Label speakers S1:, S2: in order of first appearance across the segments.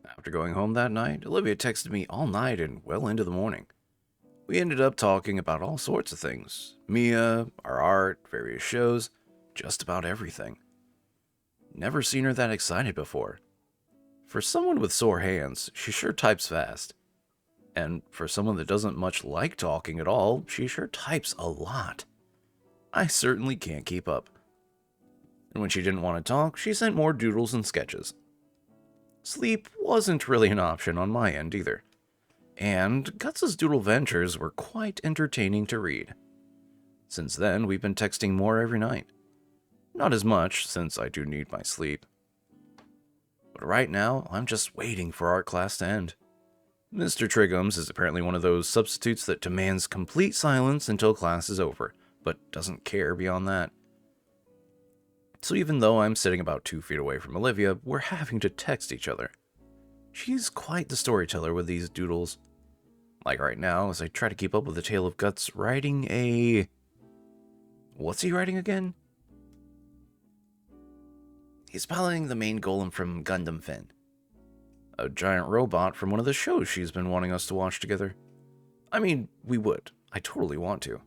S1: After going home that night, Olivia texted me all night and well into the morning. We ended up talking about all sorts of things: Mia, our art, various shows, just about everything. Never seen her that excited before. For someone with sore hands, she sure types fast. And for someone that doesn't much like talking at all, she sure types a lot. I certainly can't keep up. And when she didn't want to talk, she sent more doodles and sketches. Sleep wasn't really an option on my end either. And Guts' doodle ventures were quite entertaining to read. Since then, we've been texting more every night. Not as much, since I do need my sleep. But right now, I'm just waiting for art class to end. Mr. Triggums is apparently one of those substitutes that demands complete silence until class is over, but doesn't care beyond that. So even though I'm sitting about 2 feet away from Olivia, we're having to text each other. She's quite the storyteller with these doodles. Like right now, as I try to keep up with the tale of Guts writing a... What's he writing again? He's piloting the main golem from Gundam Finn. A giant robot from one of the shows she's been wanting us to watch together. I mean, we would. I totally want to.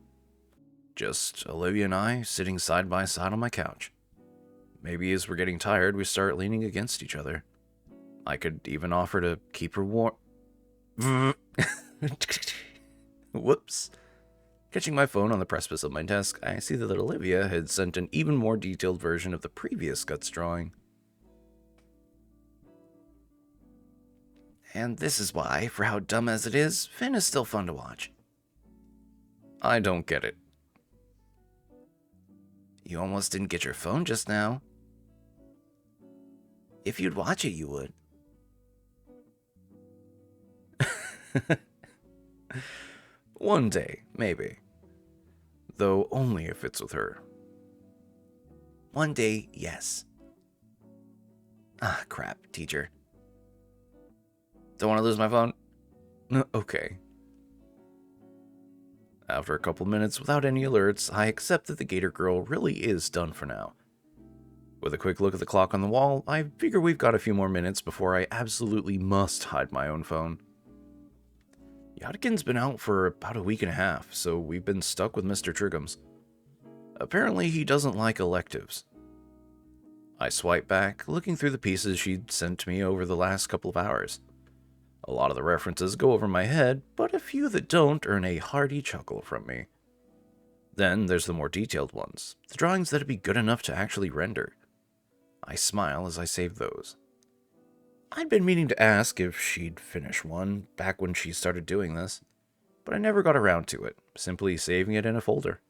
S1: Just Olivia and I sitting side by side on my couch. Maybe as we're getting tired, we start leaning against each other. I could even offer to keep her warm. Whoops. Catching my phone on the precipice of my desk, I see that Olivia had sent an even more detailed version of the previous Guts drawing. And this is why, for how dumb as it is, Finn is still fun to watch. I don't get it. You almost didn't get your phone just now. If you'd watch it, you would. One day, maybe. Though only if it's with her. One day, yes. Ah, crap, teacher. Don't want to lose my phone? Okay. After a couple minutes without any alerts, I accept that the Gator Girl really is done for now. With a quick look at the clock on the wall, I figure we've got a few more minutes before I absolutely must hide my own phone. Yadikin's been out for about a week and a half, so we've been stuck with Mr. Triggums. Apparently he doesn't like electives. I swipe back, looking through the pieces she'd sent me over the last couple of hours. A lot of the references go over my head, but a few that don't earn a hearty chuckle from me. Then there's the more detailed ones, the drawings that'd be good enough to actually render. I smile as I save those. I'd been meaning to ask if she'd finish one back when she started doing this, but I never got around to it, simply saving it in a folder.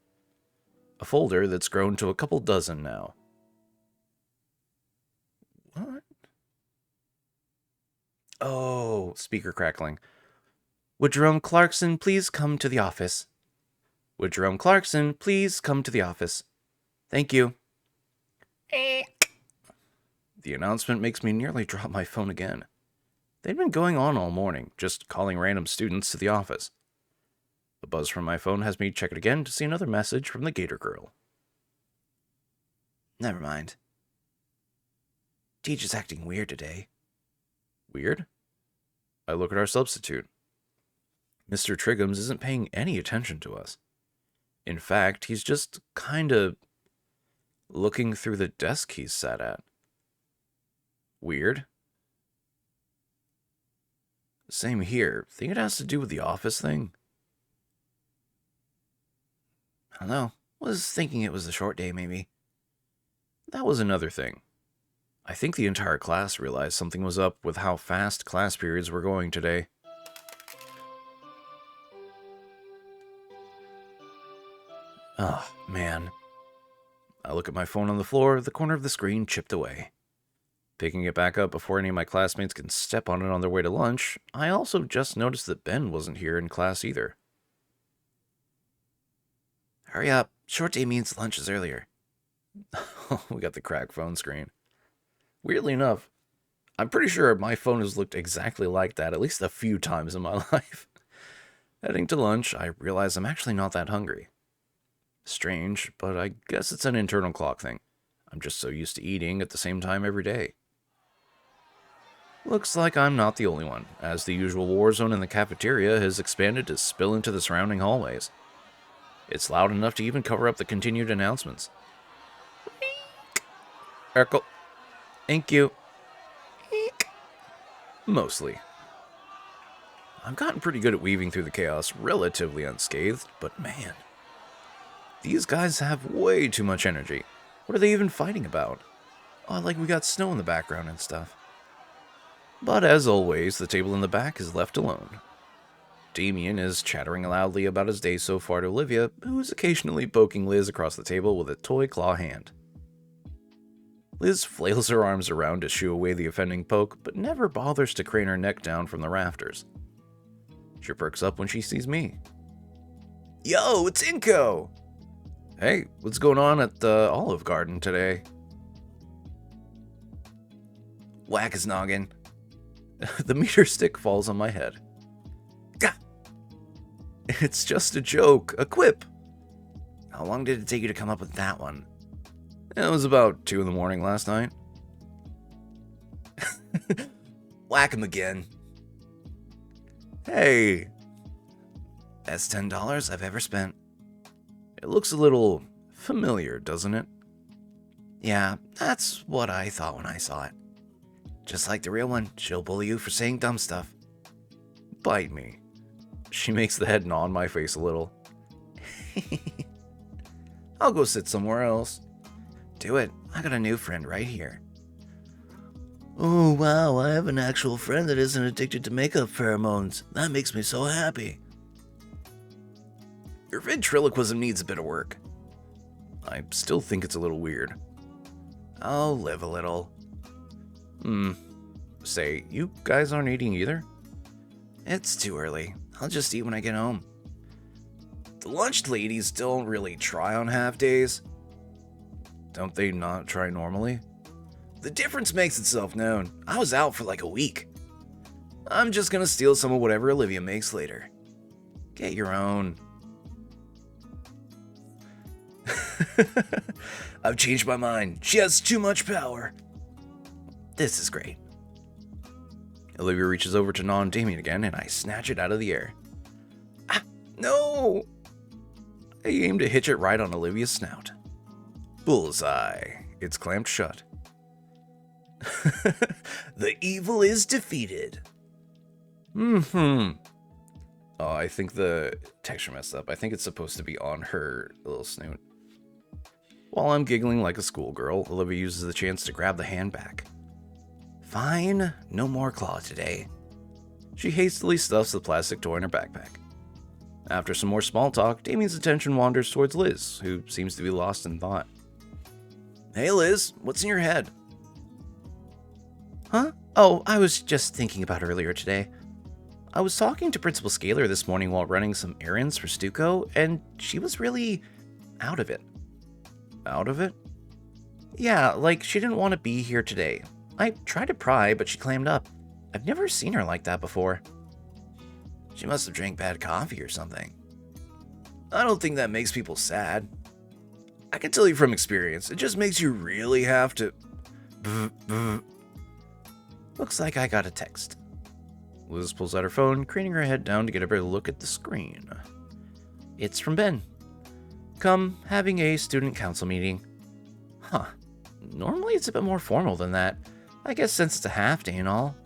S1: A folder that's grown to a couple dozen now. What? Oh, speaker crackling. Would Jerome Clarkson please come to the office? Would Jerome Clarkson please come to the office? Thank you. The announcement makes me nearly drop my phone again. They'd been going on all morning, just calling random students to the office. The buzz from my phone has me check it again to see another message from the Gator Girl. Never mind. Teacher's acting weird today. Weird? I look at our substitute. Mr. Triggums isn't paying any attention to us. In fact, he's just kinda looking through the desk he's sat at. Weird. Same here. Think it has to do with the office thing? I don't know. Was thinking it was a short day, maybe. That was another thing. I think the entire class realized something was up with how fast class periods were going today. Oh, man. I look at my phone on the floor, the corner of the screen chipped away. Picking it back up before any of my classmates can step on it on their way to lunch, I also just noticed that Ben wasn't here in class either. Hurry up. Short day means lunch is earlier. We got the cracked phone screen. Weirdly enough, I'm pretty sure my phone has looked exactly like that at least a few times in my life. Heading to lunch, I realize I'm actually not that hungry. Strange, but I guess it's an internal clock thing. I'm just so used to eating at the same time every day. Looks like I'm not the only one, as the usual war zone in the cafeteria has expanded to spill into the surrounding hallways. It's loud enough to even cover up the continued announcements. Urkel. Thank you. Mostly. I've gotten pretty good at weaving through the chaos relatively unscathed, but man, these guys have way too much energy. What are they even fighting about? Oh, like we got snow in the background and stuff. But as always, the table in the back is left alone. Damien is chattering loudly about his day so far to Olivia, who is occasionally poking Liz across the table with a toy claw hand. Liz flails her arms around to shoo away the offending poke, but never bothers to crane her neck down from the rafters. She perks up when she sees me. Yo, it's Inko! Hey, what's going on at the Olive Garden today? Whack his noggin. The meter stick falls on my head. Gah! It's just a joke, a quip. How long did it take you to come up with that one? It was about 2 in the morning last night. Whack him again. Hey. Best $10 I've ever spent. It looks a little familiar, doesn't it? Yeah, that's what I thought when I saw it. Just like the real one, she'll bully you for saying dumb stuff. Bite me. She makes the head gnaw on my face a little. I'll go sit somewhere else. Do it. I got a new friend right here. Oh, wow, I have an actual friend that isn't addicted to makeup pheromones. That makes me so happy. Your ventriloquism needs a bit of work. I still think it's a little weird. I'll live a little. Say, you guys aren't eating either? It's too early. I'll just eat when I get home. The lunch ladies don't really try on half days. Don't they not try normally? The difference makes itself known. I was out for like a week. I'm just gonna steal some of whatever Olivia makes later. Get your own. I've changed my mind. She has too much power. This is great. Olivia reaches over to gnaw on Damien again, and I snatch it out of the air. Ah, no! I aim to hitch it right on Olivia's snout. Bullseye. It's clamped shut. The evil is defeated. Oh, I think the texture messed up. I think it's supposed to be on her little snoot. While I'm giggling like a schoolgirl, Olivia uses the chance to grab the hand back. Fine, no more claw today. She hastily stuffs the plastic toy in her backpack. After some more small talk, Damien's attention wanders towards Liz, who seems to be lost in thought. Hey Liz, what's in your head? Huh? Oh, I was just thinking about earlier today. I was talking to Principal Scaler this morning while running some errands for Stuco, and she was really out of it. Out of it? Yeah, like she didn't want to be here today. I tried to pry, but she clammed up. I've never seen her like that before. She must have drank bad coffee or something. I don't think that makes people sad. I can tell you from experience, it just makes you really have to... Looks like I got a text. Liz pulls out her phone, craning her head down to get a better look at the screen. It's from Ben. Come, having a student council meeting. Huh. Normally it's a bit more formal than that. I guess since it's a half day and all.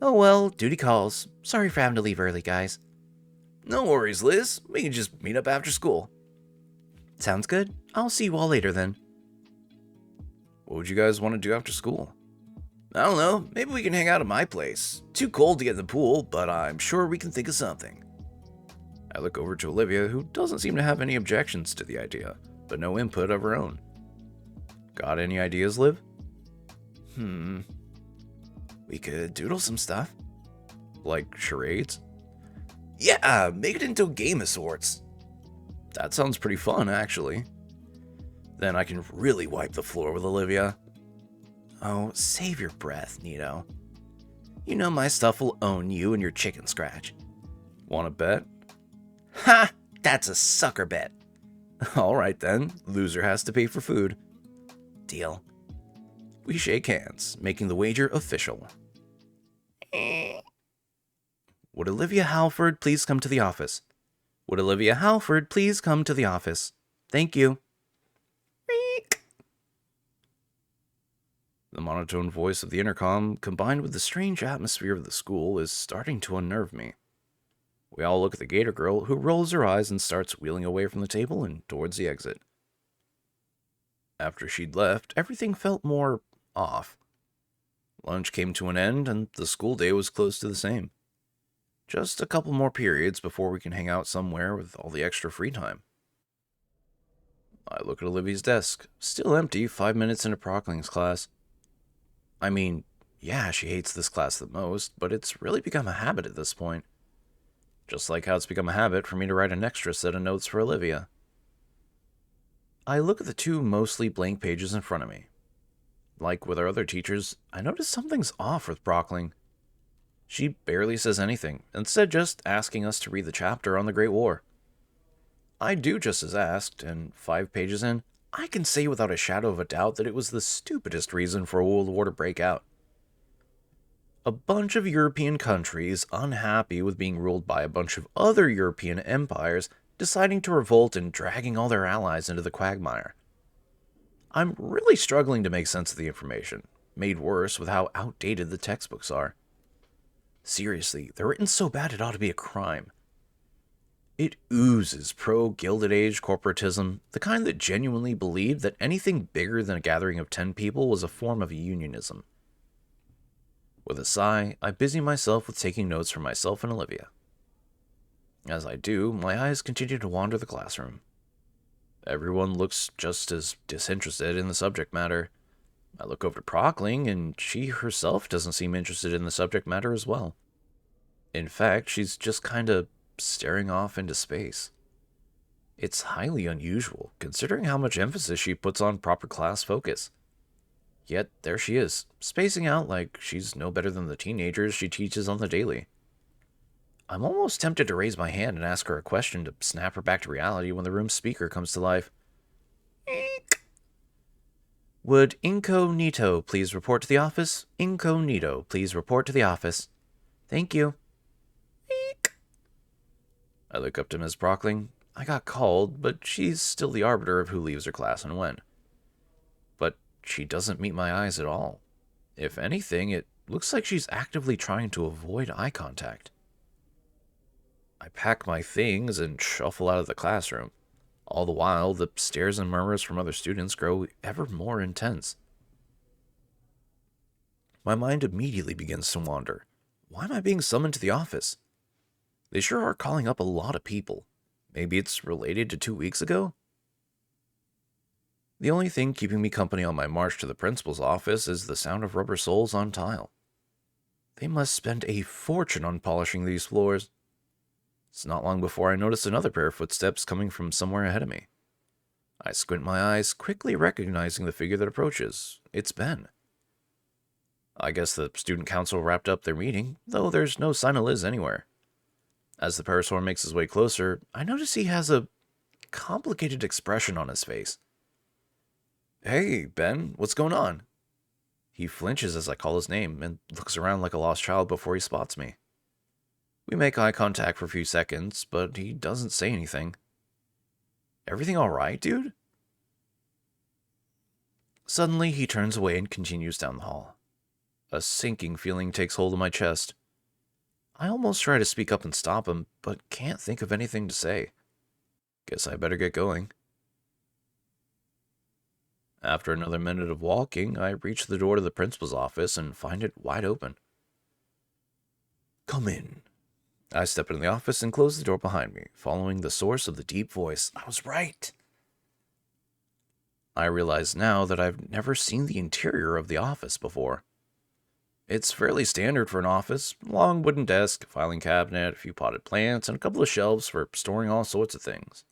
S1: Oh well, duty calls. Sorry for having to leave early, guys. No worries, Liz. We can just meet up after school. Sounds good. I'll see you all later then. What would you guys want to do after school? I don't know. Maybe we can hang out at my place. Too cold to get in the pool, but I'm sure we can think of something. I look over to Olivia, who doesn't seem to have any objections to the idea, but no input of her own. Got any ideas, Liv? We could doodle some stuff. Like charades? Yeah, make it into a game of sorts. That sounds pretty fun, actually. Then I can really wipe the floor with Olivia. Oh, save your breath, Nito. You know my stuff will own you and your chicken scratch. Want to bet? Ha! That's a sucker bet. Alright then, loser has to pay for food. Deal. We shake hands, making the wager official. Would Olivia Halford please come to the office? Would Olivia Halford please come to the office? Thank you. The monotone voice of the intercom, combined with the strange atmosphere of the school, is starting to unnerve me. We all look at the Gator girl, who rolls her eyes and starts wheeling away from the table and towards the exit. After she'd left, everything felt more off. Lunch came to an end, and the school day was close to the same. Just a couple more periods before we can hang out somewhere with all the extra free time. I look at Olivia's desk, still empty 5 minutes into Prockling's class. I mean, yeah, she hates this class the most, but it's really become a habit at this point. Just like how it's become a habit for me to write an extra set of notes for Olivia. I look at the 2 mostly blank pages in front of me. Like with our other teachers, I notice something's off with Brockling. She barely says anything, instead just asking us to read the chapter on the Great War. I do just as asked, and 5 pages in, I can say without a shadow of a doubt that it was the stupidest reason for a world war to break out. A bunch of European countries, unhappy with being ruled by a bunch of other European empires, deciding to revolt and dragging all their allies into the quagmire. I'm really struggling to make sense of the information, made worse with how outdated the textbooks are. Seriously, they're written so bad it ought to be a crime. It oozes pro-Gilded Age corporatism, the kind that genuinely believed that anything bigger than a gathering of 10 people was a form of unionism. With a sigh, I busy myself with taking notes for myself and Olivia. As I do, my eyes continue to wander the classroom. Everyone looks just as disinterested in the subject matter. I look over to Prockling, and she herself doesn't seem interested in the subject matter as well. In fact, she's just kinda staring off into space. It's highly unusual, considering how much emphasis she puts on proper class focus. Yet, there she is, spacing out like she's no better than the teenagers she teaches on the daily. I'm almost tempted to raise my hand and ask her a question to snap her back to reality when the room's speaker comes to life. Eek. Would Incognito please report to the office? Incognito, please report to the office. Thank you. Eek. I look up to Ms. Brockling. I got called, but she's still the arbiter of who leaves her class and when. But she doesn't meet my eyes at all. If anything, it looks like she's actively trying to avoid eye contact. I pack my things and shuffle out of the classroom. All the while, the stares and murmurs from other students grow ever more intense. My mind immediately begins to wander. Why am I being summoned to the office? They sure are calling up a lot of people. Maybe it's related to 2 weeks ago? The only thing keeping me company on my march to the principal's office is the sound of rubber soles on tile. They must spend a fortune on polishing these floors. It's not long before I notice another pair of footsteps coming from somewhere ahead of me. I squint my eyes, quickly recognizing the figure that approaches. It's Ben. I guess the student council wrapped up their meeting, though there's no sign of Liz anywhere. As the parasaur makes his way closer, I notice he has a complicated expression on his face. Hey, Ben, what's going on? He flinches as I call his name and looks around like a lost child before he spots me. We make eye contact for a few seconds, but he doesn't say anything. Everything all right, dude? Suddenly, he turns away and continues down the hall. A sinking feeling takes hold of my chest. I almost try to speak up and stop him, but can't think of anything to say. Guess I better get going. After another minute of walking, I reach the door to the principal's office and find it wide open. Come in. I step into the office and close the door behind me, following the source of the deep voice. I was right. I realize now that I've never seen the interior of the office before. It's fairly standard for an office. Long wooden desk, filing cabinet, a few potted plants, and a couple of shelves for storing all sorts of things.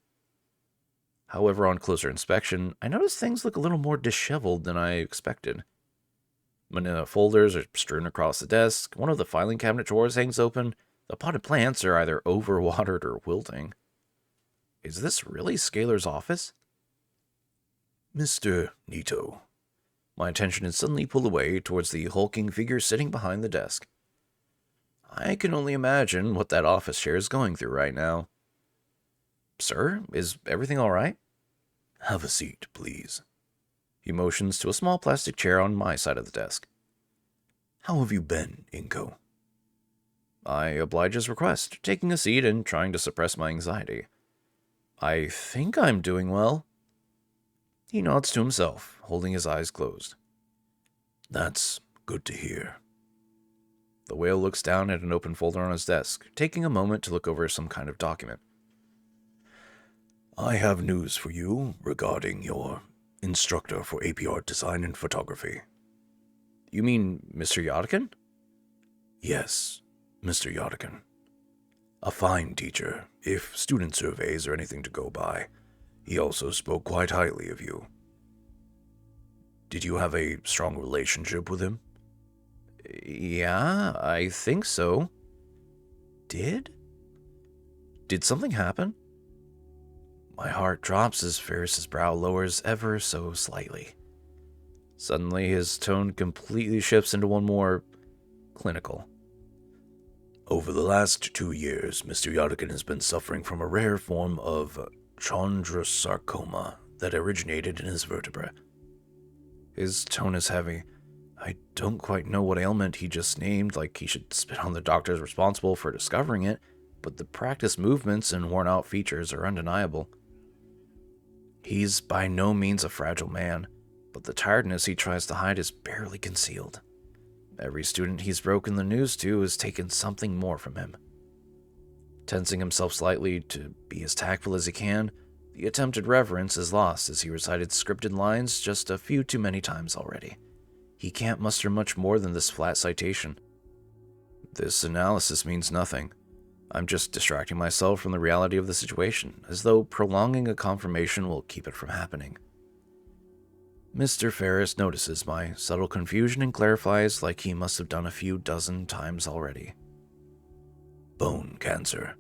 S1: However, on closer inspection, I notice things look a little more disheveled than I expected. Manila folders are strewn across the desk, one of the filing cabinet drawers hangs open, the potted plants are either overwatered or wilting. Is this really Scalar's office? Mr. Nito. my attention is suddenly pulled away towards the hulking figure sitting behind the desk. I can only imagine what that office chair is going through right now. Sir, is everything all right? Have a seat, please. He motions to a small plastic chair on my side of the desk. How have you been, Inko? I oblige his request, taking a seat and trying to suppress my anxiety. I think I'm doing well. He nods to himself, holding his eyes closed. That's good to hear. The whale looks down at an open folder on his desk, taking a moment to look over some kind of document. I have news for you regarding your instructor for AP art design and photography. You mean Mr. Yodikin? Yes, Mr. Yodikin. A fine teacher, if student surveys are anything to go by. He also spoke quite highly of you. Did you have a strong relationship with him? Yeah, I think so. Did something happen? My heart drops as Ferris's brow lowers ever so slightly. Suddenly, his tone completely shifts into one more clinical. Over the last 2 years, Mr. Yodikin has been suffering from a rare form of chondrosarcoma that originated in his vertebrae. His tone is heavy. I don't quite know what ailment he just named, like he should spit on the doctors responsible for discovering it, but the practiced movements and worn-out features are undeniable. He's by no means a fragile man, but the tiredness he tries to hide is barely concealed. Every student he's broken the news to has taken something more from him. Tensing himself slightly to be as tactful as he can, the attempted reverence is lost as he recited scripted lines just a few too many times already. He can't muster much more than this flat citation. This analysis means nothing. I'm just distracting myself from the reality of the situation, as though prolonging a confirmation will keep it from happening. Mr. Ferris notices my subtle confusion and clarifies like he must have done a few dozen times already. Bone cancer.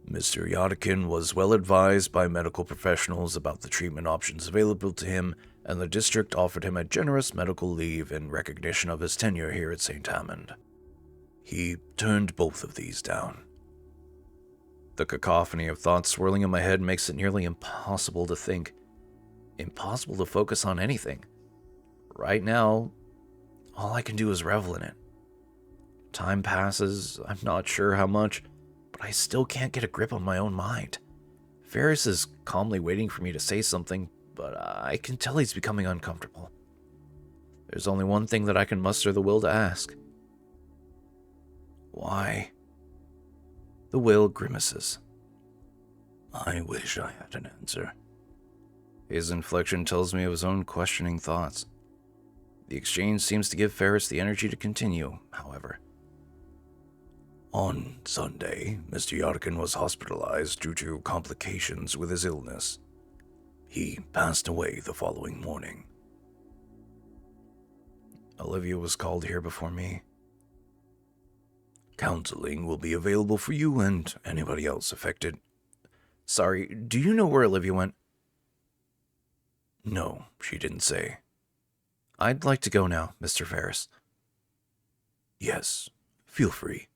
S1: Mr. Yodikin was well advised by medical professionals about the treatment options available to him, and the district offered him a generous medical leave in recognition of his tenure here at St. Hammond. He turned both of these down. The cacophony of thoughts swirling in my head makes it nearly impossible to think. Impossible to focus on anything. Right now, all I can do is revel in it. Time passes, I'm not sure how much, but I still can't get a grip on my own mind. Ferris is calmly waiting for me to say something, but I can tell he's becoming uncomfortable. There's only one thing that I can muster the will to ask. Why? The whale grimaces. I wish I had an answer. His inflection tells me of his own questioning thoughts. The exchange seems to give Ferris the energy to continue, however. On Sunday, Mr. Yodikin was hospitalized due to complications with his illness. He passed away the following morning. Olivia was called here before me. Counseling will be available for you and anybody else affected. Sorry, do you know where Olivia went? No, she didn't say. I'd like to go now, Mr. Ferris. Yes, feel free.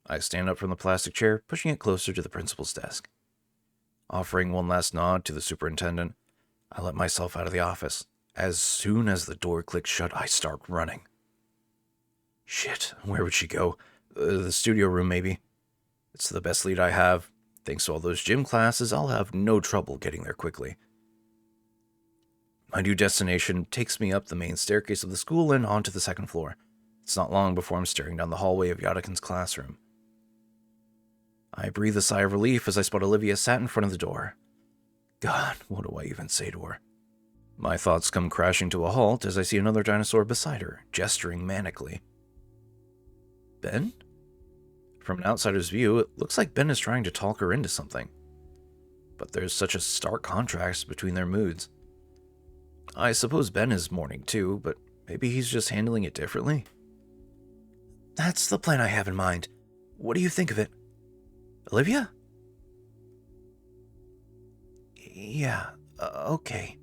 S1: I stand up from the plastic chair, pushing it closer to the principal's desk. Offering one last nod to the superintendent, I let myself out of the office. As soon as the door clicks shut, I start running. Shit, where would she go? The studio room, maybe. It's the best lead I have. Thanks to all those gym classes, I'll have no trouble getting there quickly. My new destination takes me up the main staircase of the school and onto the second floor. It's not long before I'm staring down the hallway of Yodikin's classroom. I breathe a sigh of relief as I spot Olivia sat in front of the door. God, what do I even say to her? My thoughts come crashing to a halt as I see another dinosaur beside her, gesturing manically. Ben? From an outsider's view, it looks like Ben is trying to talk her into something. But there's such a stark contrast between their moods. I suppose Ben is mourning too, but maybe he's just handling it differently. That's the plan I have in mind. What do you think of it? Olivia? Yeah, okay.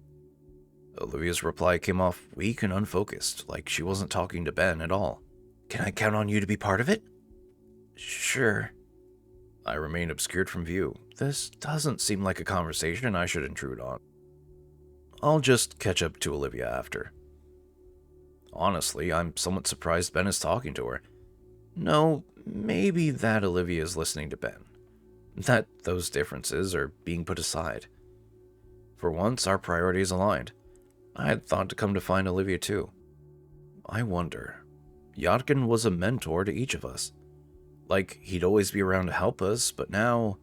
S1: Olivia's reply came off weak and unfocused, like she wasn't talking to Ben at all.
S2: Can I count on you to be part of it?
S1: Sure. I remained obscured from view. This doesn't seem like a conversation I should intrude on. I'll just catch up to Olivia after. Honestly, I'm somewhat surprised Ben is talking to her. No, maybe that Olivia is listening to Ben. That those differences are being put aside. For once, our priorities aligned. I had thought to come to find Olivia too. I wonder. Yotkin was a mentor to each of us. Like, he'd always be around to help us, but now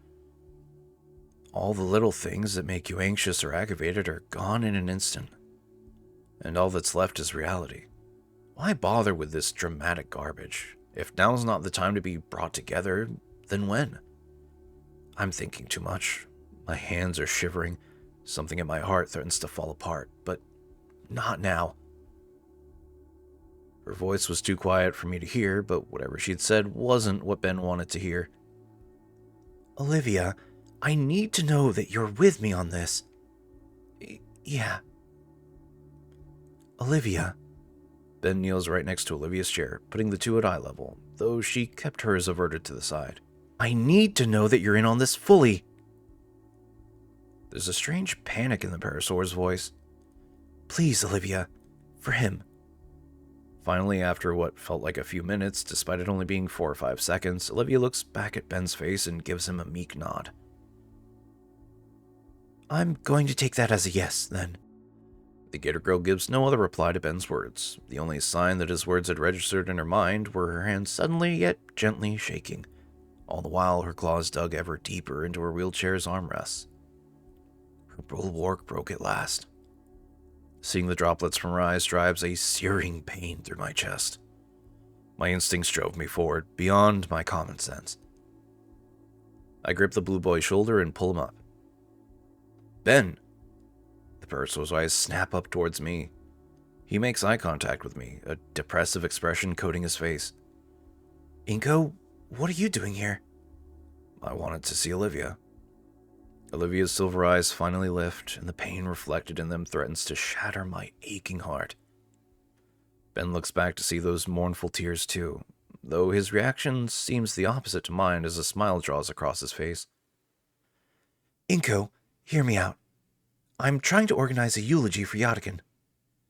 S1: all the little things that make you anxious or aggravated are gone in an instant. And all that's left is reality. Why bother with this dramatic garbage? If now's not the time to be brought together, then when? I'm thinking too much. My hands are shivering. Something in my heart threatens to fall apart, but not now. Her voice was too quiet for me to hear, but whatever she'd said wasn't what Ben wanted to hear.
S2: Olivia, I need to know that you're with me on this. Yeah. Olivia.
S1: Ben kneels right next to Olivia's chair, putting the two at eye level, though she kept hers averted to the side.
S2: I need to know that you're in on this fully.
S1: There's a strange panic in the Parasaur's voice.
S2: Please, Olivia. For him.
S1: Finally, after what felt like a few minutes, despite it only being 4 or 5 seconds, Olivia looks back at Ben's face and gives him a meek nod.
S2: I'm going to take that as a yes, then.
S1: The Gator Girl gives no other reply to Ben's words. The only sign that his words had registered in her mind were her hands suddenly yet gently shaking, all the while her claws dug ever deeper into her wheelchair's armrests. Her bulwark broke at last. Seeing the droplets from her eyes drives a searing pain through my chest. My instincts drove me forward, beyond my common sense. I grip the blue boy's shoulder and pull him up. Ben! The Parasaur's eyes snap up towards me. He makes eye contact with me, a depressive expression coating his face.
S2: Inko, what are you doing here?
S1: I wanted to see Olivia. Olivia's silver eyes finally lift, and the pain reflected in them threatens to shatter my aching heart. Ben looks back to see those mournful tears too, though his reaction seems the opposite to mine as a smile draws across his face.
S2: Inko, hear me out. I'm trying to organize a eulogy for Yotkin.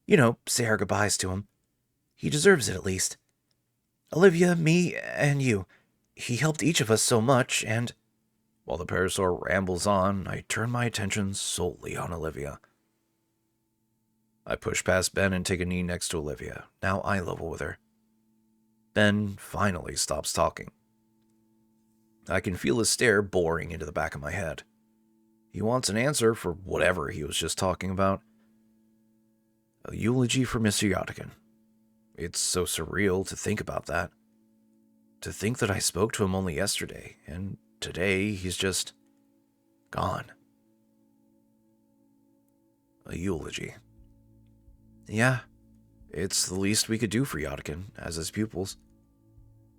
S2: You know, say our goodbyes to him. He deserves it, at least. Olivia, me, and you. He helped each of us so much, and...
S1: While the Parasaur rambles on, I turn my attention solely on Olivia. I push past Ben and take a knee next to Olivia, now eye level with her. Ben finally stops talking. I can feel his stare boring into the back of my head. He wants an answer for whatever he was just talking about. A eulogy for Mr. Yotkin. It's so surreal to think about that. To think that I spoke to him only yesterday, and today he's just gone. A eulogy. Yeah, it's the least we could do for Yotkin, as his pupils.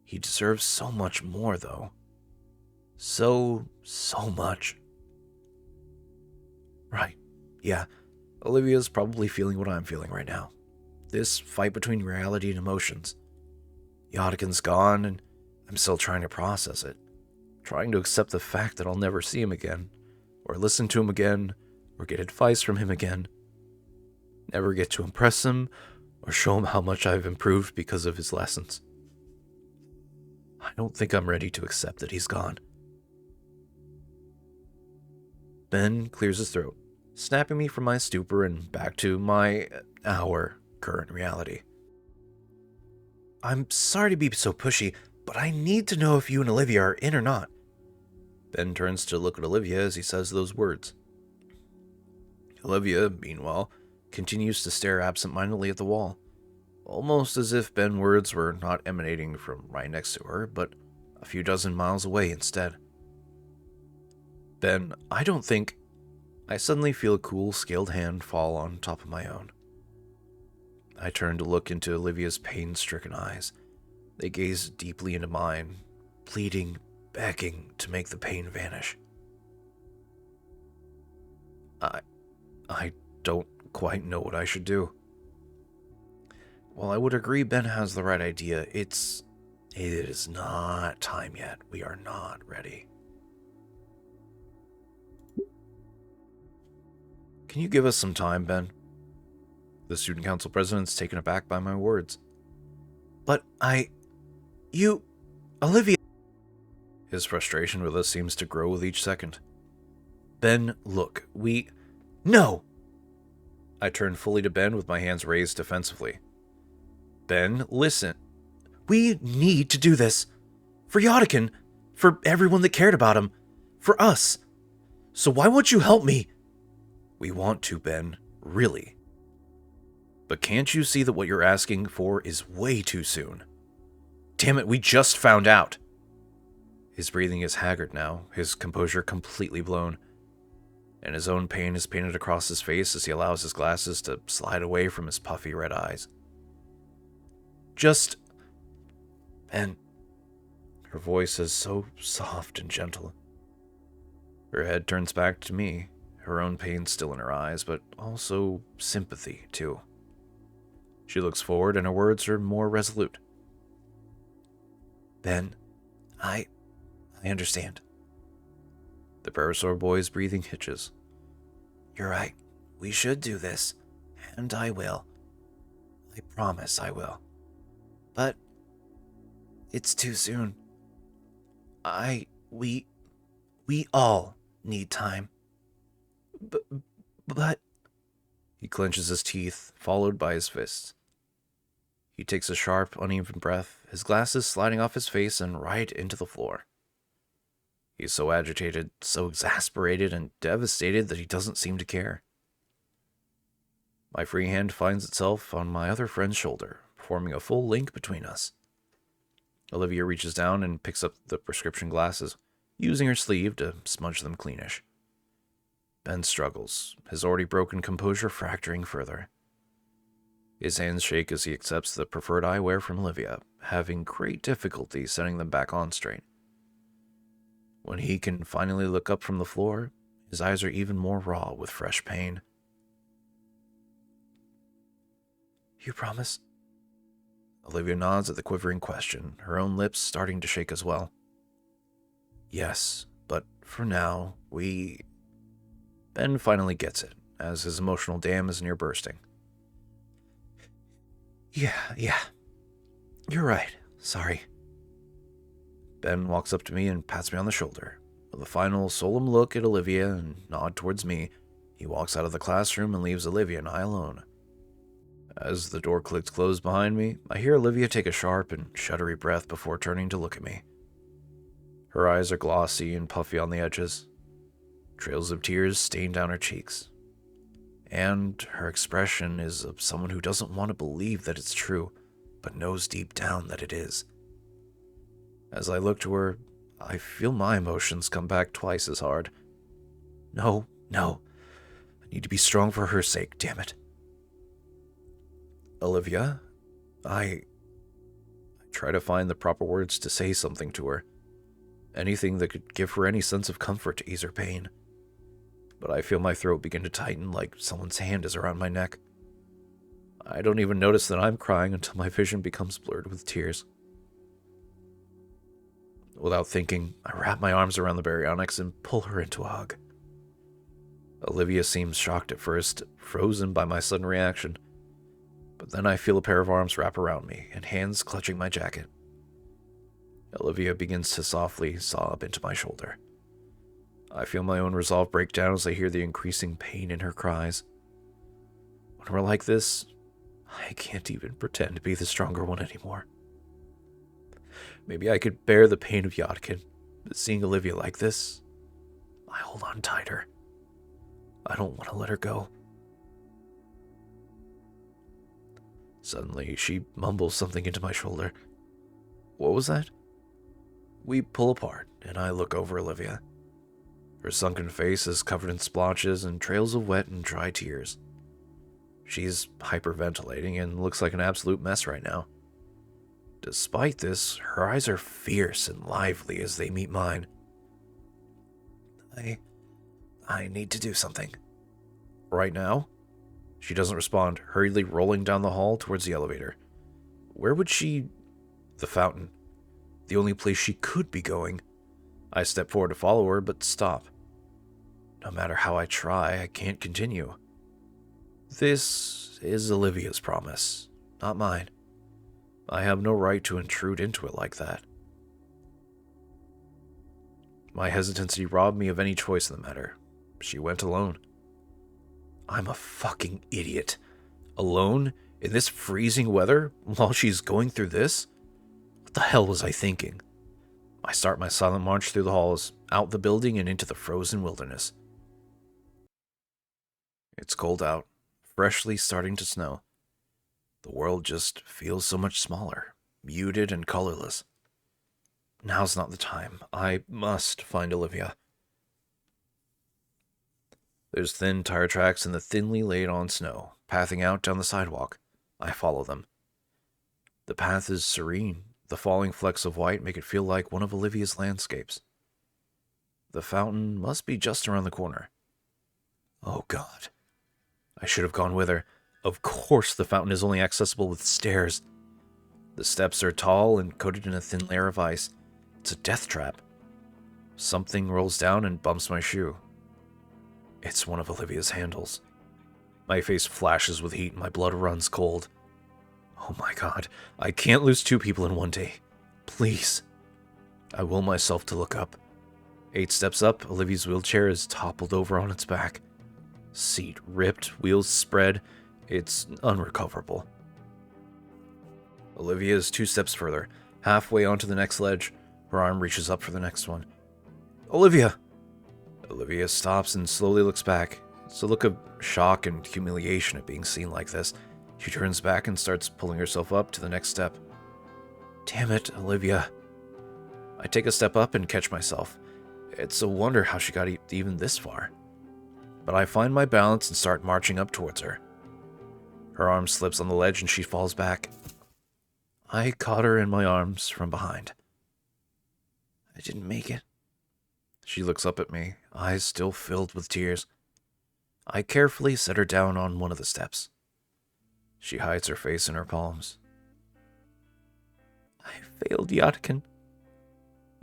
S1: He deserves so much more, though. So much. Right, yeah, Olivia's probably feeling what I'm feeling right now. This fight between reality and emotions. Yotkin's gone, and I'm still trying to process it. Trying to accept the fact that I'll never see him again, or listen to him again, or get advice from him again. Never get to impress him, or show him how much I've improved because of his lessons. I don't think I'm ready to accept that he's gone. Ben clears his throat, snapping me from my stupor and back to our current reality.
S2: I'm sorry to be so pushy, but I need to know if you and Olivia are in or not.
S1: Ben turns to look at Olivia as he says those words. Olivia, meanwhile, continues to stare absent-mindedly at the wall, almost as if Ben's words were not emanating from right next to her, but a few dozen miles away instead. Ben, I don't think... I suddenly feel a cool, scaled hand fall on top of my own. I turn to look into Olivia's pain-stricken eyes. They gaze deeply into mine, pleading, begging to make the pain vanish. I don't quite know what I should do. While I would agree Ben has the right idea, it is not time yet. We are not ready. Can you give us some time, Ben? The student council president's taken aback by my words.
S2: But Olivia...
S1: His frustration with us seems to grow with each second.
S2: Ben, look, No!
S1: I turn fully to Ben with my hands raised defensively. Ben, listen.
S2: We need to do this. For Yodikin. For everyone that cared about him. For us. So why won't you help me?
S1: We want to, Ben. Really. But can't you see that what you're asking for is way too soon? Damn it, we just found out. His breathing is haggard now, his composure completely blown, and his own pain is painted across his face as he allows his glasses to slide away from his puffy red eyes.
S2: Ben.
S1: Her voice is so soft and gentle. Her head turns back to me, her own pain still in her eyes, but also sympathy, too. She looks forward and her words are more resolute.
S2: Ben, I understand.
S1: The Parasaur boy's breathing hitches.
S2: You're right. We should do this. And I will. I promise I will. But it's too soon. We all need time. But...
S1: He clenches his teeth, followed by his fists. He takes a sharp, uneven breath, his glasses sliding off his face and right into the floor. He's so agitated, so exasperated and devastated that he doesn't seem to care. My free hand finds itself on my other friend's shoulder, forming a full link between us. Olivia reaches down and picks up the prescription glasses, using her sleeve to smudge them cleanish. Ben struggles, his already broken composure fracturing further. His hands shake as he accepts the preferred eyewear from Olivia, having great difficulty setting them back on straight. When he can finally look up from the floor, his eyes are even more raw with fresh pain.
S2: You promise?
S1: Olivia nods at the quivering question, her own lips starting to shake as well. Yes, but for now, Ben finally gets it, as his emotional dam is near bursting.
S2: Yeah. You're right. Sorry.
S1: Ben walks up to me and pats me on the shoulder. With a final solemn look at Olivia and nod towards me, he walks out of the classroom and leaves Olivia and I alone. As the door clicks closed behind me, I hear Olivia take a sharp and shuddery breath before turning to look at me. Her eyes are glossy and puffy on the edges. Trails of tears stain down her cheeks. And her expression is of someone who doesn't want to believe that it's true, but knows deep down that it is. As I look to her, I feel my emotions come back twice as hard. No. I need to be strong for her sake, damn it. Olivia, I try to find the proper words to say something to her. Anything that could give her any sense of comfort to ease her pain. But I feel my throat begin to tighten like someone's hand is around my neck. I don't even notice that I'm crying until my vision becomes blurred with tears. Without thinking, I wrap my arms around the baryonyx and pull her into a hug. Olivia seems shocked at first, frozen by my sudden reaction. But then I feel a pair of arms wrap around me and hands clutching my jacket. Olivia begins to softly sob into my shoulder. I feel my own resolve break down as I hear the increasing pain in her cries. When we're like this, I can't even pretend to be the stronger one anymore. Maybe I could bear the pain of Yodkin, but seeing Olivia like this, I hold on tighter. I don't want to let her go. Suddenly, she mumbles something into my shoulder. What was that? We pull apart, and I look over Olivia. Her sunken face is covered in splotches and trails of wet and dry tears. She's hyperventilating and looks like an absolute mess right now. Despite this, her eyes are fierce and lively as they meet mine.
S2: I need to do something.
S1: Right now? She doesn't respond, hurriedly rolling down the hall towards the elevator. Where would she... The fountain. The only place she could be going. I step forward to follow her, but stop. No matter how I try, I can't continue. This is Olivia's promise, not mine. I have no right to intrude into it like that. My hesitancy robbed me of any choice in the matter. She went alone. I'm a fucking idiot. Alone? In this freezing weather? While she's going through this? What the hell was I thinking? I start my silent march through the halls, out the building and into the frozen wilderness. It's cold out, freshly starting to snow. The world just feels so much smaller, muted and colorless. Now's not the time. I must find Olivia. There's thin tire tracks in the thinly laid on snow, pathing out down the sidewalk. I follow them. The path is serene. The falling flecks of white make it feel like one of Olivia's landscapes. The fountain must be just around the corner. Oh, God. I should have gone with her. Of course the fountain is only accessible with stairs. The steps are tall and coated in a thin layer of ice. It's a death trap. Something rolls down and bumps my shoe. It's one of Olivia's handles. My face flashes with heat and my blood runs cold. Oh my God, I can't lose 2 people in one day. Please. I will myself to look up. 8 steps up, Olivia's wheelchair is toppled over on its back. Seat ripped, wheels spread. It's unrecoverable. Olivia is 2 steps further, halfway onto the next ledge. Her arm reaches up for the next one. Olivia! Olivia stops and slowly looks back. It's a look of shock and humiliation at being seen like this. She turns back and starts pulling herself up to the next step. Damn it, Olivia. I take a step up and catch myself. It's a wonder how she got even this far. But I find my balance and start marching up towards her. Her arm slips on the ledge and she falls back. I caught her in my arms from behind. I didn't make it. She looks up at me, eyes still filled with tears. I carefully set her down on one of the steps. She hides her face in her palms. I failed Yatkin.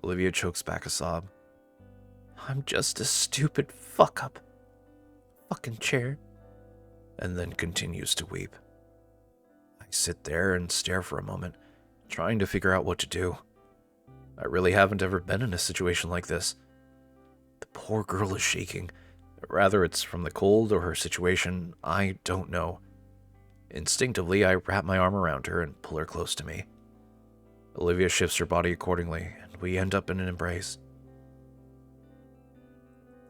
S1: Olivia chokes back a sob. I'm just a stupid fuck-up. Fucking chair. And then continues to weep. I sit there and stare for a moment, trying to figure out what to do. I really haven't ever been in a situation like this. The poor girl is shaking. Rather it's from the cold or her situation, I don't know. Instinctively, I wrap my arm around her and pull her close to me. Olivia shifts her body accordingly, and we end up in an embrace.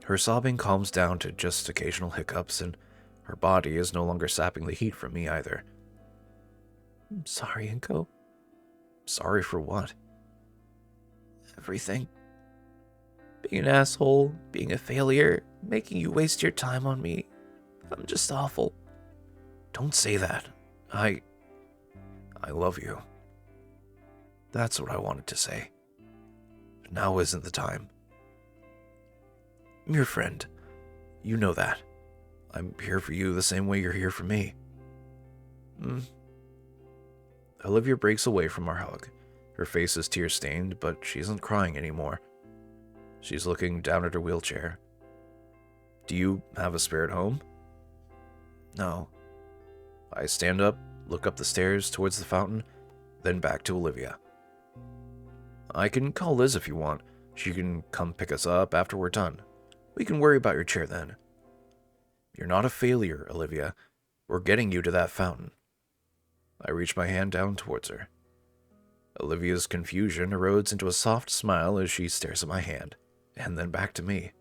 S1: Her sobbing calms down to just occasional hiccups, and her body is no longer sapping the heat from me either. I'm sorry, Inko. Sorry for what? Everything. Being an asshole, being a failure, making you waste your time on me. I'm just awful. Don't say that. I love you. That's what I wanted to say. But now isn't the time. I'm your friend. You know that. I'm here for you the same way you're here for me. Olivia breaks away from our hug. Her face is tear-stained, but she isn't crying anymore. She's looking down at her wheelchair. Do you have a spare at home? No. I stand up, look up the stairs towards the fountain, then back to Olivia. I can call Liz if you want. She can come pick us up after we're done. We can worry about your chair then. You're not a failure, Olivia. We're getting you to that fountain. I reach my hand down towards her. Olivia's confusion erodes into a soft smile as she stares at my hand, and then back to me.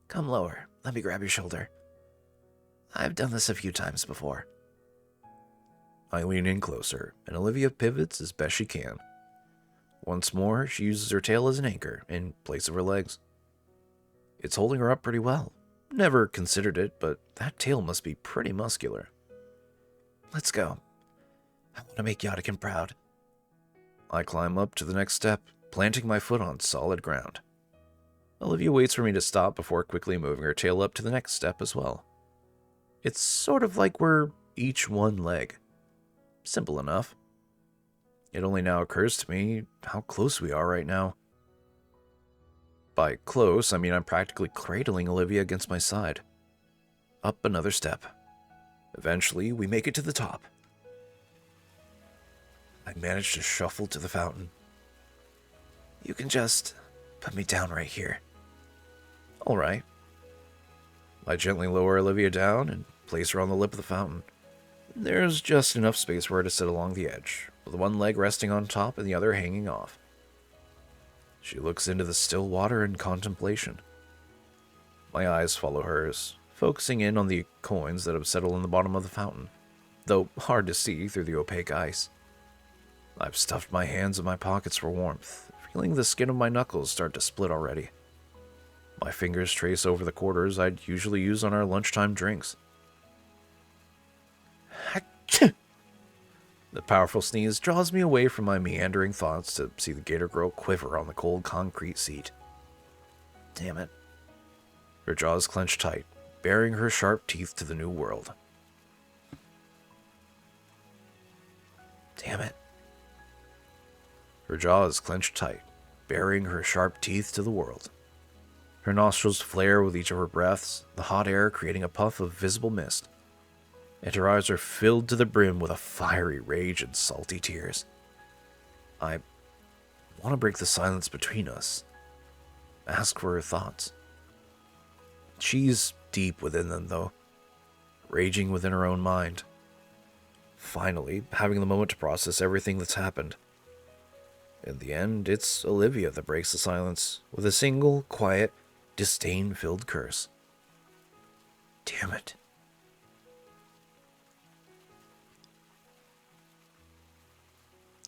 S1: Come lower. Let me grab your shoulder. I've done this a few times before. I lean in closer, and Olivia pivots as best she can. Once more, she uses her tail as an anchor in place of her legs. It's holding her up pretty well. Never considered it, but that tail must be pretty muscular. Let's go. I want to make Yodikin proud. I climb up to the next step, planting my foot on solid ground. Olivia waits for me to stop before quickly moving her tail up to the next step as well. It's sort of like we're each one leg. Simple enough. It only now occurs to me how close we are right now. By close, I mean I'm practically cradling Olivia against my side. Up another step. Eventually, we make it to the top. I manage to shuffle to the fountain.
S2: You can just put me down right here.
S1: All right. I gently lower Olivia down and place her on the lip of the fountain. There's just enough space for her to sit along the edge, with one leg resting on top and the other hanging off. She looks into the still water in contemplation. My eyes follow hers, focusing in on the coins that have settled in the bottom of the fountain, though hard to see through the opaque ice. I've stuffed my hands in my pockets for warmth, feeling the skin of my knuckles start to split already. My fingers trace over the quarters I'd usually use on our lunchtime drinks. The powerful sneeze draws me away from my meandering thoughts to see the gator girl quiver on the cold concrete seat. Damn it. Her jaws clench tight, baring her sharp teeth to the new world.
S2: Damn it.
S1: Her jaws clenched tight, baring her sharp teeth to the world. Her nostrils flare with each of her breaths, the hot air creating a puff of visible mist. And her eyes are filled to the brim with a fiery rage and salty tears. I want to break the silence between us. Ask for her thoughts. She's deep within them, though, raging within her own mind. Finally, having the moment to process everything that's happened. In the end, it's Olivia that breaks the silence with a single, quiet, disdain-filled curse.
S2: Damn it.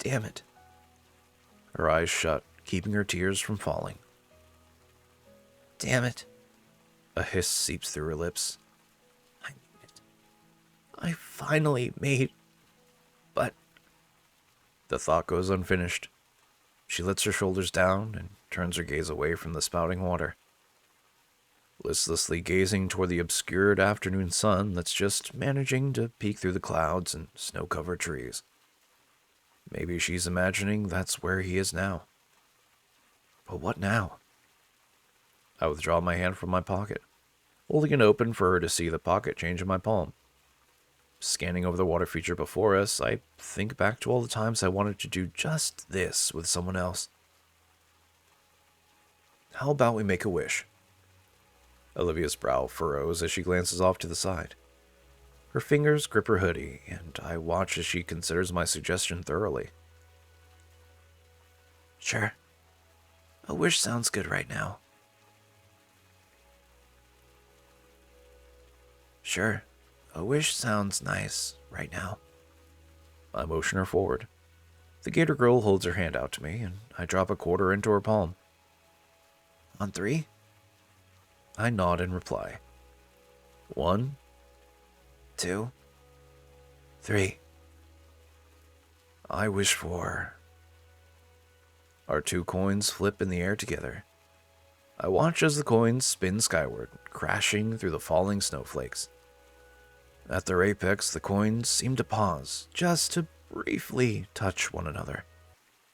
S2: Damn it.
S1: Her eyes shut, keeping her tears from falling.
S2: Damn it.
S1: A hiss seeps through her lips.
S2: I made it. I finally made... But...
S1: The thought goes unfinished. She lets her shoulders down and turns her gaze away from the spouting water. Listlessly gazing toward the obscured afternoon sun that's just managing to peek through the clouds and snow-covered trees. Maybe she's imagining that's where he is now. But what now? I withdraw my hand from my pocket, holding it open for her to see the pocket change in my palm. Scanning over the water feature before us, I think back to all the times I wanted to do just this with someone else. How about we make a wish? Olivia's brow furrows as she glances off to the side. Her fingers grip her hoodie, and I watch as she considers my suggestion thoroughly.
S2: Sure. A wish sounds good right now. Sure. A wish sounds nice right now.
S1: I motion her forward. The gator girl holds her hand out to me, and I drop a quarter into her palm.
S2: On 3?
S1: I nod in reply. 1,
S2: 2, 3.
S1: I wish for... Our 2 coins flip in the air together. I watch as the coins spin skyward, crashing through the falling snowflakes. At their apex, the coins seem to pause, just to briefly touch one another.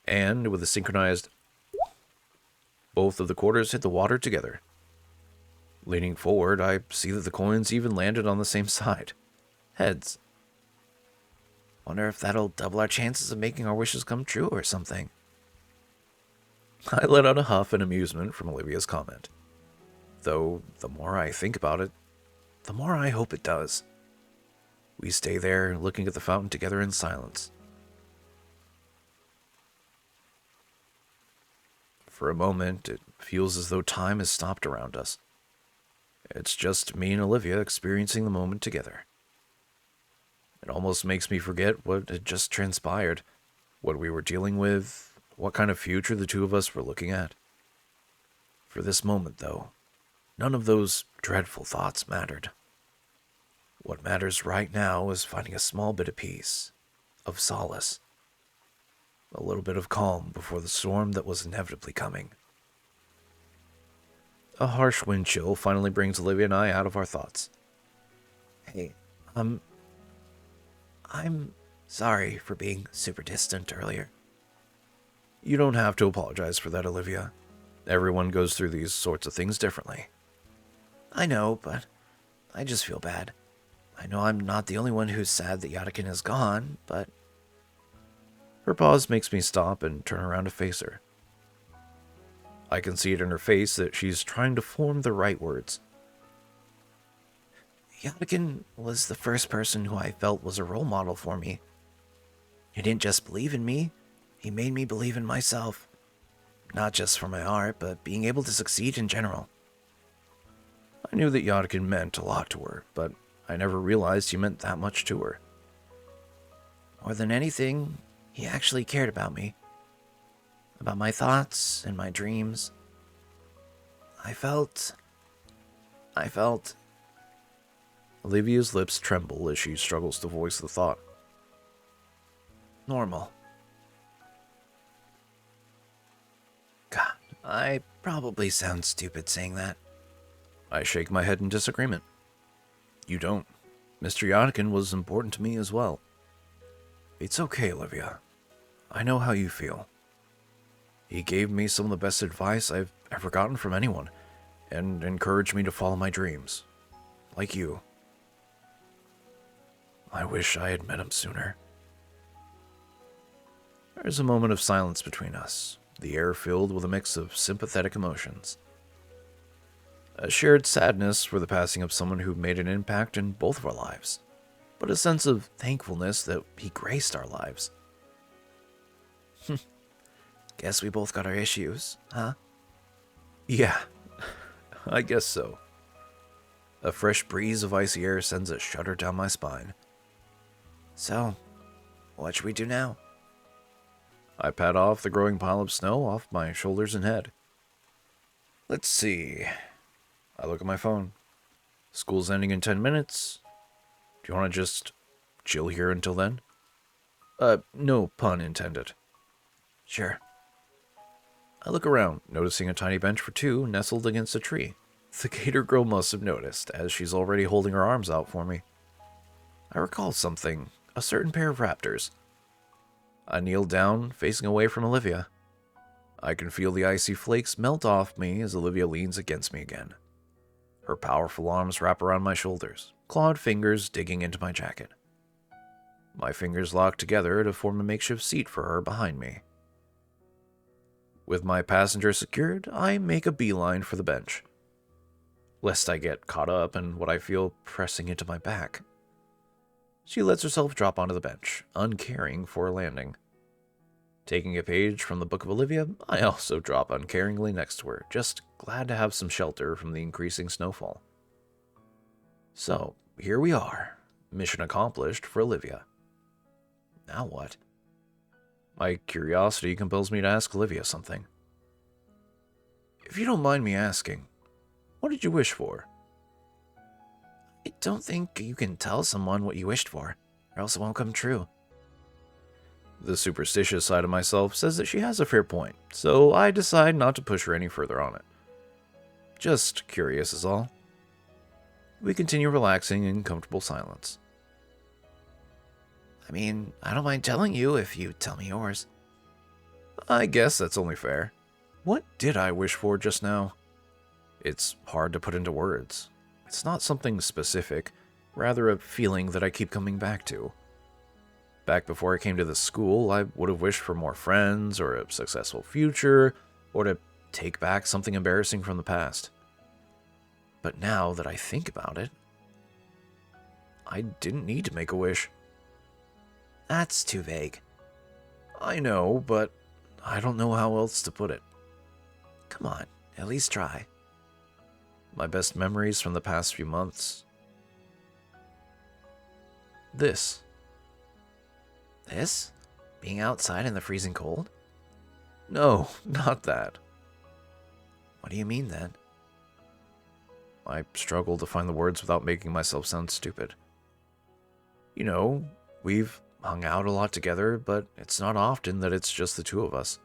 S1: And with a synchronized... both of the quarters hit the water together. Leaning forward, I see that the coins even landed on the same side. Heads.
S2: Wonder if that'll double our chances of making our wishes come true or something.
S1: I let out a huff in amusement from Olivia's comment. Though, the more I think about it, the more I hope it does. We stay there, looking at the fountain together in silence. For a moment, it feels as though time has stopped around us. It's just me and Olivia experiencing the moment together. It almost makes me forget what had just transpired, what we were dealing with, what kind of future the two of us were looking at. For this moment, though, none of those dreadful thoughts mattered. What matters right now is finding a small bit of peace, of solace, a little bit of calm before the storm that was inevitably coming. A harsh wind chill finally brings Olivia and I out of our thoughts.
S2: Hey, um, I'm sorry for being super distant earlier.
S1: You don't have to apologize for that, Olivia. Everyone goes through these sorts of things differently.
S2: I know, but I just feel bad. I know I'm not the only one who's sad that Yadikin is gone, but...
S1: Her pause makes me stop and turn around to face her. I can see it in her face that she's trying to form the right words.
S2: Yadikin was the first person who I felt was a role model for me. He didn't just believe in me, he made me believe in myself. Not just for my art, but being able to succeed in general.
S1: I knew that Yadikin meant a lot to her, but I never realized he meant that much to her.
S2: More than anything, he actually cared about me. About my thoughts and my dreams. I felt...
S1: Olivia's lips tremble as she struggles to voice the thought.
S2: normal. God, I probably sound stupid saying that.
S1: I shake my head in disagreement. You don't. Mr. Yadikin was important to me as well. It's okay, Olivia. I know how you feel. He gave me some of the best advice I've ever gotten from anyone, and encouraged me to follow my dreams. Like you. I wish I had met him sooner. There's a moment of silence between us, the air filled with a mix of sympathetic emotions. A shared sadness for the passing of someone who made an impact in both of our lives, but a sense of thankfulness that he graced our lives.
S2: Guess we both got our issues, huh?
S1: Yeah, I guess so. A fresh breeze of icy air sends a shudder down my spine.
S2: So, what should we do now?
S1: I pat off the growing pile of snow off my shoulders and head. Let's see. I look at my phone. School's ending in 10 minutes. Do you want to just chill here until then? No pun intended.
S2: Sure.
S1: I look around, noticing a tiny bench for two nestled against a tree. The gator girl must have noticed, as she's already holding her arms out for me. I recall something, a certain pair of raptors. I kneel down, facing away from Olivia. I can feel the icy flakes melt off me as Olivia leans against me again. Her powerful arms wrap around my shoulders, clawed fingers digging into my jacket. My fingers lock together to form a makeshift seat for her behind me. With my passenger secured, I make a beeline for the bench, lest I get caught up in what I feel pressing into my back. She lets herself drop onto the bench, uncaring for a landing. Taking a page from the Book of Olivia, I also drop uncaringly next to her, just glad to have some shelter from the increasing snowfall. So, here we are. Mission accomplished for Olivia. Now what? My curiosity compels me to ask Olivia something. If you don't mind me asking, what did you wish for?
S2: I don't think you can tell someone what you wished for, or else it won't come true.
S1: The superstitious side of myself says that she has a fair point, so I decide not to push her any further on it. Just curious is all. We continue relaxing in comfortable silence.
S2: I mean, I don't mind telling you if you tell me yours.
S1: I guess that's only fair. What did I wish for just now? It's hard to put into words. It's not something specific, rather a feeling that I keep coming back to. Back before I came to this school, I would have wished for more friends, or a successful future, or to take back something embarrassing from the past. But now that I think about it, I didn't need to make a wish.
S2: That's too vague.
S1: I know, but I don't know how else to put it.
S2: Come on, at least try.
S1: My best memories from the past few months. This.
S2: This? Being outside in the freezing cold?
S1: No, not that.
S2: What do you mean then?
S1: I struggle to find the words without making myself sound stupid. You know, we've hung out a lot together, but it's not often that it's just the two of us.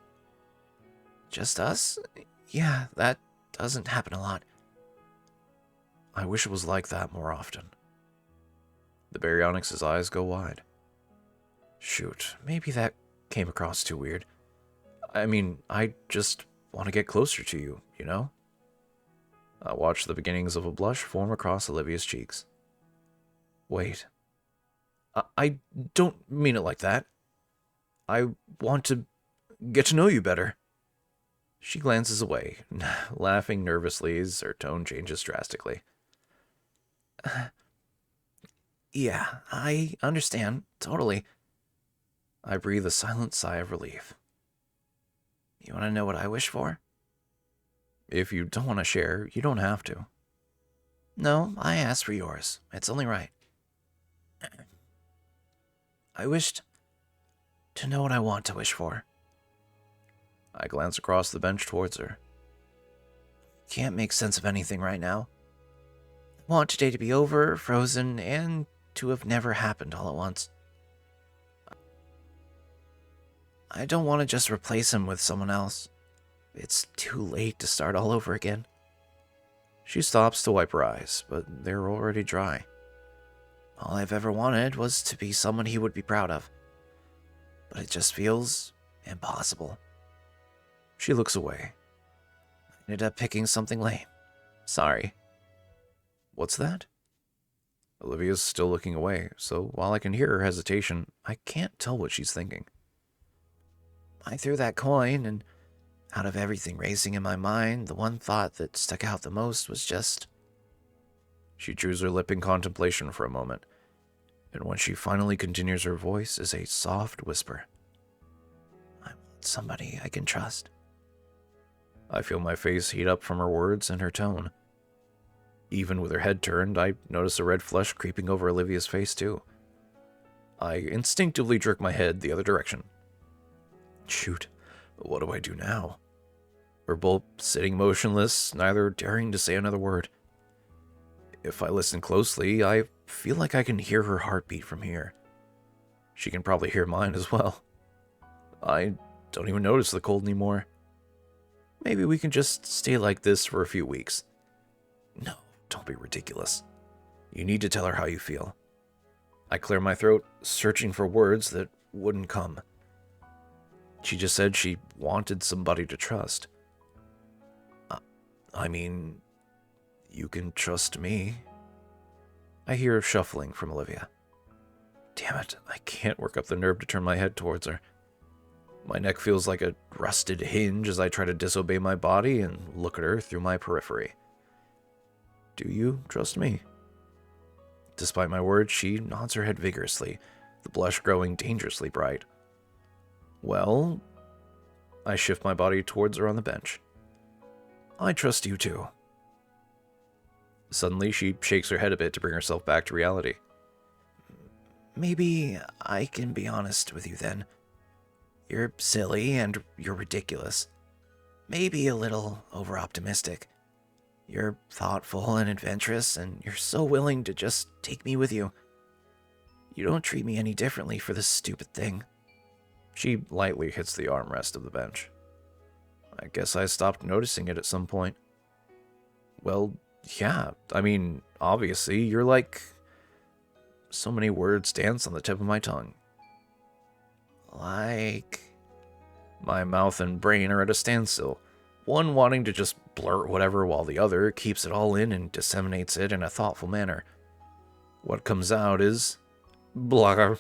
S2: Just us? Yeah, that doesn't happen a lot.
S1: I wish it was like that more often. The baryonyx's eyes go wide. Shoot, maybe that came across too weird. I mean, I just want to get closer to you, you know? I watched the beginnings of a blush form across Olivia's cheeks. Wait. I don't mean it like that. I want to get to know you better. She glances away, laughing nervously as her tone changes drastically. Yeah, I understand, totally. I breathe a silent sigh of relief. You want to know what I wish for? If you don't want to share, you don't have to. No, I asked for yours. It's only right. I wished to know what I want to wish for. I glance across the bench towards her. Can't make sense of anything right now. I want today to be over, frozen, and to have never happened all at once. I don't want to just replace him with someone else. It's too late to start all over again. She stops to wipe her eyes, but they're already dry. All I've ever wanted was to be someone he would be proud of. But it just feels impossible. She looks away. I ended up picking something lame. Sorry. What's that? Olivia's still looking away, so while I can hear her hesitation, I can't tell what she's thinking. I threw that coin, and out of everything racing in my mind, the one thought that stuck out the most was just... She chews her lip in contemplation for a moment, and when she finally continues, her voice is a soft whisper. I want somebody I can trust. I feel my face heat up from her words and her tone. Even with her head turned, I notice a red flush creeping over Olivia's face too. I instinctively jerk my head the other direction. Shoot, what do I do now? We're both sitting motionless, neither daring to say another word. If I listen closely, I feel like I can hear her heartbeat from here. She can probably hear mine as well. I don't even notice the cold anymore. Maybe we can just stay like this for a few weeks. No, don't be ridiculous. You need to tell her how you feel. I clear my throat, searching for words that wouldn't come. She just said she wanted somebody to trust. I mean, you can trust me. I hear shuffling from Olivia. Damn it, I can't work up the nerve to turn my head towards her. My neck feels like a rusted hinge as I try to disobey my body and look at her through my periphery. Do you trust me? Despite my words, she nods her head vigorously, the blush growing dangerously bright. Well, I shift my body towards her on the bench. I trust you too. Suddenly, she shakes her head a bit to bring herself back to reality. Maybe I can be honest with you then. You're silly and you're ridiculous. Maybe a little over-optimistic. You're thoughtful and adventurous, and you're so willing to just take me with you. You don't treat me any differently for this stupid thing. She lightly hits the armrest of the bench. I guess I stopped noticing it at some point. Well, yeah, I mean, obviously, you're like... So many words dance on the tip of my tongue. Like... My mouth and brain are at a standstill, one wanting to just blurt whatever while the other keeps it all in and disseminates it in a thoughtful manner. What comes out is... blah.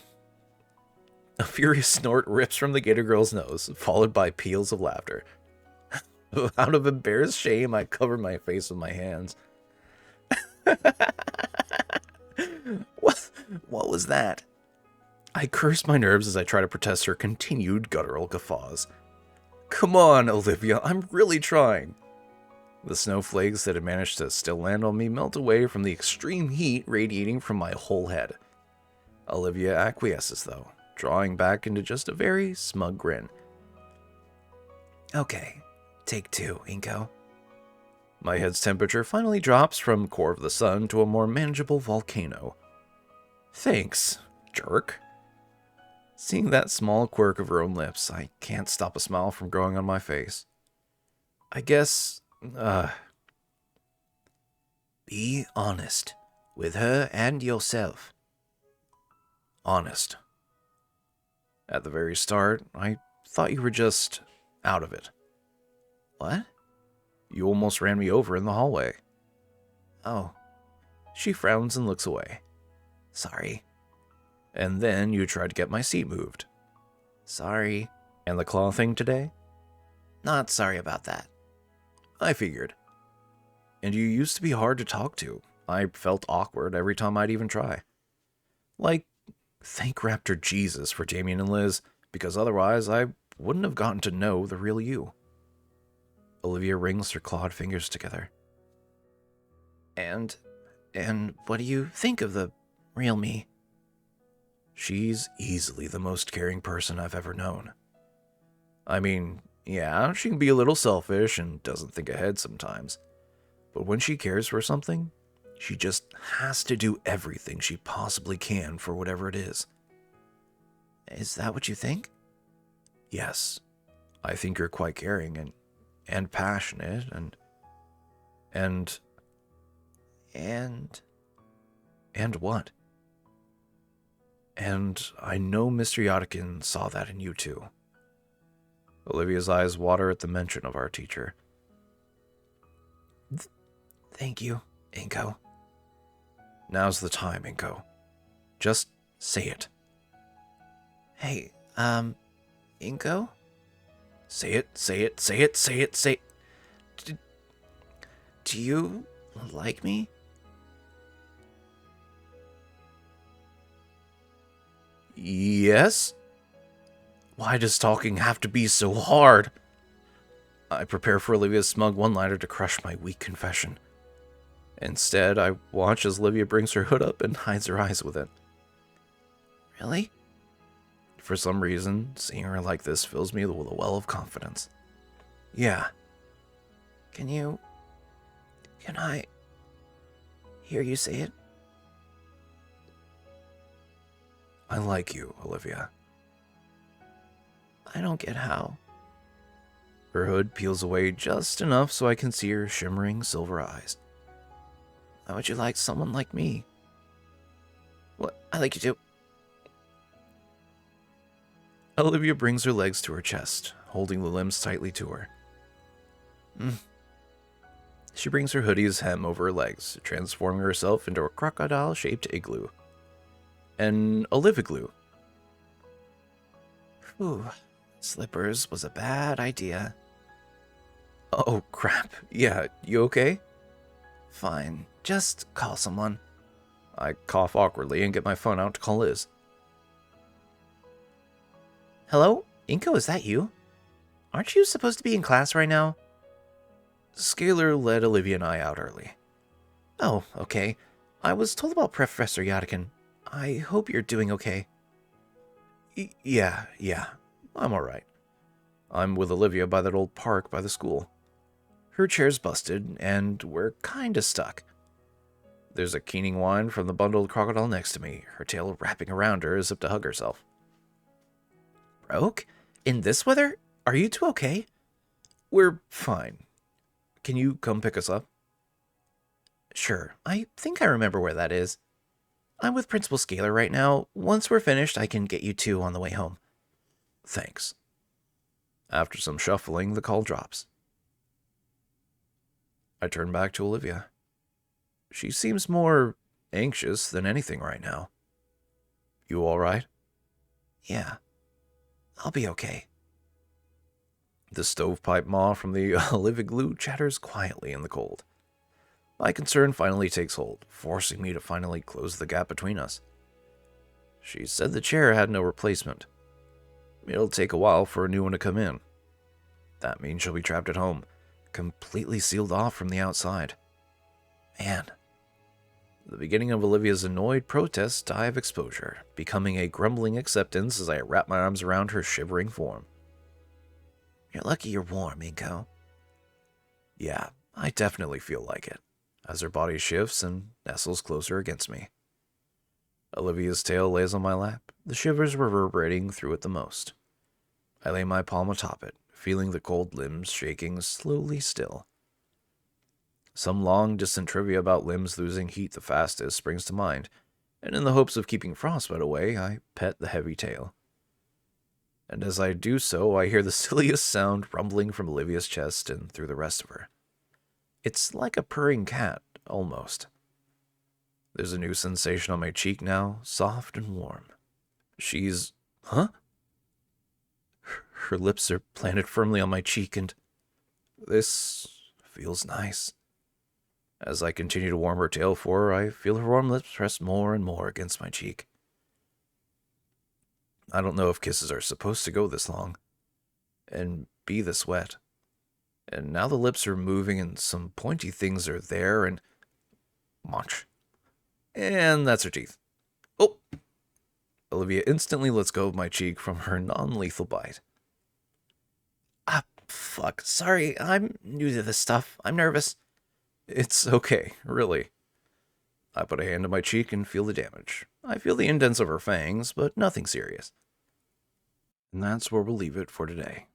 S1: A furious snort rips from the gator girl's nose, followed by peals of laughter. Out of embarrassed shame, I cover my face with my hands. What was that? I curse my nerves as I try to protest her continued guttural guffaws. Come on, Olivia, I'm really trying. The snowflakes that had managed to still land on me melt away from the extreme heat radiating from my whole head. Olivia acquiesces, though, drawing back into just a very smug grin. Okay, take two, Inko. My head's temperature finally drops from core of the sun to a more manageable volcano. Thanks, jerk. Seeing that small quirk of her own lips, I can't stop a smile from growing on my face. I guess, Be honest with her and yourself. honest. At the very start, I thought you were just out of it.
S2: What?
S1: You almost ran me over in the hallway.
S2: Oh,
S1: She frowns and looks away.
S2: sorry.
S1: And then you tried to get my seat moved.
S2: Sorry.
S1: And the claw thing today?
S2: Not sorry about that.
S1: I figured. And you used to be hard to talk to. I felt awkward every time I'd even try. Like, thank Raptor Jesus for Damien and Liz, because otherwise I wouldn't have gotten to know the real you. Olivia wrings her clawed fingers together.
S2: And what do you think of the real me?
S1: She's easily the most caring person I've ever known. I mean, yeah, she can be a little selfish and doesn't think ahead sometimes. But when she cares for something, she just has to do everything she possibly can for whatever it is.
S2: Is that what you think?
S1: Yes, I think you're quite caring and passionate and what? And I know Mr. Yotkin saw that in you too. Olivia's eyes water at the mention of our teacher.
S2: Thank you, Inko.
S1: Now's the time, Inko. Just say it.
S2: Hey, Inko?
S1: Say it, say it, say it, say it, say it.
S2: Do you like me?
S1: Yes? Why does talking have to be so hard? I prepare for Olivia's smug one-liner to crush my weak confession. Instead, I watch as Olivia brings her hood up and hides her eyes with it.
S2: Really?
S1: For some reason, seeing her like this fills me with a well of confidence. Yeah.
S2: Can I hear you say it?
S1: I like you, Olivia.
S2: I don't get how.
S1: Her hood peels away just enough so I can see her shimmering silver eyes.
S2: Why would you like someone like me? What? I like you too.
S1: Olivia brings her legs to her chest, holding the limbs tightly to her. She brings her hoodie's hem over her legs, transforming herself into a crocodile-shaped igloo. An oliviglue.
S2: Whew. Slippers was a bad idea.
S1: Oh, crap. Yeah, you okay?
S2: Fine. Just call someone.
S1: I cough awkwardly and get my phone out to call Liz.
S2: Hello? Inko, is that you? Aren't you supposed to be in class right now?
S1: Scalar led Olivia and I out early.
S2: Oh, okay. I was told about Professor Yotkin. I hope you're doing okay.
S1: Yeah, I'm alright. I'm with Olivia by that old park by the school. Her chair's busted, and we're kinda stuck. There's a keening whine from the bundled crocodile next to me, her tail wrapping around her as if to hug herself.
S2: Broke? In this weather? Are you two okay?
S1: We're fine. Can you come pick us up?
S2: Sure. I think I remember where that is. I'm with Principal Scalar right now. Once we're finished, I can get you two on the way home.
S1: Thanks. After some shuffling, the call drops. I turn back to Olivia. She seems more anxious than anything right now. You all right?
S2: Yeah. I'll be okay.
S1: The stovepipe maw from the oliviglue chatters quietly in the cold. My concern finally takes hold, forcing me to finally close the gap between us. She said the chair had no replacement. It'll take a while for a new one to come in. That means she'll be trapped at home, completely sealed off from the outside. Man. The beginning of Olivia's annoyed protests die of exposure, becoming a grumbling acceptance as I wrap my arms around her shivering form.
S2: You're lucky you're warm, Inko.
S1: Yeah, I definitely feel like it, as her body shifts and nestles closer against me. Olivia's tail lays on my lap, the shivers reverberating through it the most. I lay my palm atop it, feeling the cold limbs shaking slowly still. Some long-distant trivia about limbs losing heat the fastest springs to mind, and in the hopes of keeping frostbite away, I pet the heavy tail. And as I do so, I hear the silliest sound rumbling from Olivia's chest and through the rest of her. It's like a purring cat, almost. There's a new sensation on my cheek now, soft and warm. She's... Huh? Her lips are planted firmly on my cheek, and this feels nice. As I continue to warm her tail for her, I feel her warm lips press more and more against my cheek. I don't know if kisses are supposed to go this long and be this wet. And now the lips are moving and some pointy things are there and... Munch. And that's her teeth. Oh! Olivia instantly lets go of my cheek from her non-lethal bite.
S2: Ah, fuck. Sorry, I'm new to this stuff. I'm nervous.
S1: It's okay, really. I put a hand on my cheek and feel the damage. I feel the indents of her fangs, but nothing serious. And that's where we'll leave it for today.